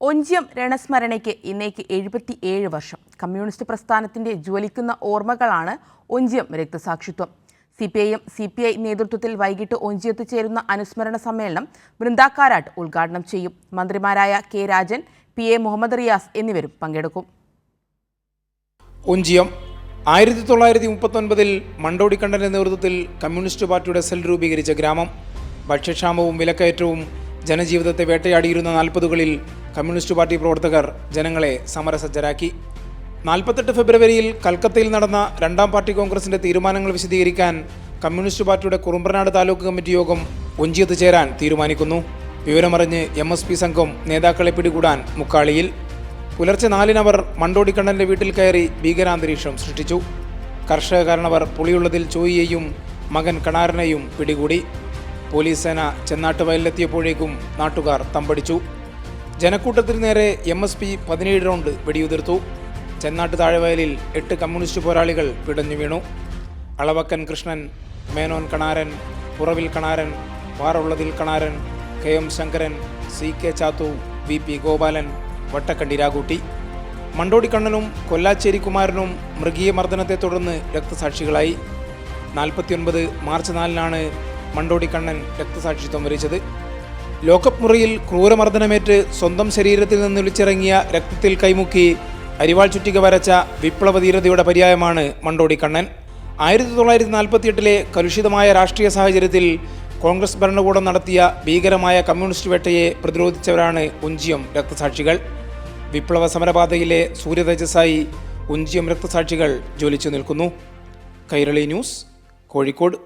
ഒഞ്ചിയം രണസ്മരണയ്ക്ക് ഇന്നേക്ക് 77 വർഷം. കമ്മ്യൂണിസ്റ്റ് പ്രസ്ഥാനത്തിന്റെ ജ്വലിക്കുന്ന ഓർമ്മകളാണ് ഒഞ്ചിയം രക്തസാക്ഷിത്വം. CPIM CPI നേതൃത്വത്തിൽ വൈകിട്ട് ഒഞ്ചിയത്ത് ചേരുന്ന അനുസ്മരണ സമ്മേളനം വൃന്ദാക്കാരാട്ട് ഉദ്ഘാടനം ചെയ്യും. മന്ത്രിമാരായ കെ രാജൻ, PA മുഹമ്മദ് റിയാസ് എന്നിവരും പങ്കെടുക്കും. ഒഞ്ചിയം 1939 മണ്ടോടിക്കണ്ണന്റെ നേതൃത്വത്തിൽ കമ്മ്യൂണിസ്റ്റ് പാർട്ടിയുടെ സെൽ രൂപീകരിച്ച ഗ്രാമം. ഭക്ഷ്യക്ഷാമവും വിലക്കയറ്റവും ജനജീവിതത്തെ വേട്ടയാടിയിരുന്ന 40കളിൽ കമ്മ്യൂണിസ്റ്റ് പാർട്ടി പ്രവർത്തകർ ജനങ്ങളെ സമരസജ്ജരാക്കി. 48 ഫെബ്രുവരിയിൽ കൽക്കത്തയിൽ നടന്ന രണ്ടാം പാർട്ടി കോൺഗ്രസിന്റെ തീരുമാനങ്ങൾ വിശദീകരിക്കാൻ കമ്മ്യൂണിസ്റ്റ് പാർട്ടിയുടെ കുറുമ്പ്രനാട് താലൂക്ക് കമ്മിറ്റി യോഗം ഒഞ്ചിയത്ത് ചേരാൻ തീരുമാനിക്കുന്നു. വിവരമറിഞ്ഞ് MSP സംഘം നേതാക്കളെ പിടികൂടാൻ മുക്കാളിയിൽ. പുലർച്ചെ 4-ന് അവർ മണ്ടോടിക്കണ്ണന്റെ വീട്ടിൽ കയറി ഭീകരാന്തരീക്ഷം സൃഷ്ടിച്ചു. കർഷകകാരണവർ പുളിയുള്ളതിൽ ചോയിയെയും മകൻ കണാരനെയും പിടികൂടി. പോലീസ് സേന ചെന്നാട്ട് വയലിലെത്തിയപ്പോഴേക്കും നാട്ടുകാർ തമ്പടിച്ചു. ജനക്കൂട്ടത്തിന് നേരെ MSP 17 റൗണ്ട് വെടിയുതിർത്തു. ചെന്നാട്ട് താഴെവയലിൽ 8 കമ്മ്യൂണിസ്റ്റ് പോരാളികൾ പിടഞ്ഞു വീണു. അളവക്കൻ Krishnan, Menon Kanaran, പുറവിൽ Kanaran, വാറുള്ളതിൽ Kanaran, KM Sankaran, CK Chathu, VP Gopalan, Vattakandi രാകൂട്ടി. മണ്ടോടിക്കണ്ണനും കൊല്ലാച്ചേരി കുമാരനും മൃഗീയ മർദ്ദനത്തെ തുടർന്ന് രക്തസാക്ഷികളായി. 49 മാർച്ച് 4-നാണ് മണ്ടോടിക്കണ്ണൻ രക്തസാക്ഷിത്വം വരിച്ചത്. ലോക്കപ്പ് മുറിയിൽ ക്രൂരമർദ്ദനമേറ്റ് സ്വന്തം ശരീരത്തിൽ നിന്ന് ഒലിച്ചിറങ്ങിയ രക്തത്തിൽ കൈമുക്കി അരിവാൾ ചുറ്റിക വരച്ച വിപ്ലവധീരതയുടെ പര്യായമാണ് മണ്ടോടിക്കണ്ണൻ. 1948 കലുഷിതമായ രാഷ്ട്രീയ സാഹചര്യത്തിൽ കോൺഗ്രസ് ഭരണകൂടം നടത്തിയ ഭീകരമായ കമ്മ്യൂണിസ്റ്റ് വേട്ടയെ പ്രതിരോധിച്ചവരാണ് ഒഞ്ചിയം രക്തസാക്ഷികൾ. വിപ്ലവ സമരപാതയിലെ സൂര്യതേജസ്സായി ഒഞ്ചിയം രക്തസാക്ഷികൾ ജ്വലിച്ചു നിൽക്കുന്നു. കൈരളി ന്യൂസ്, കോഴിക്കോട്.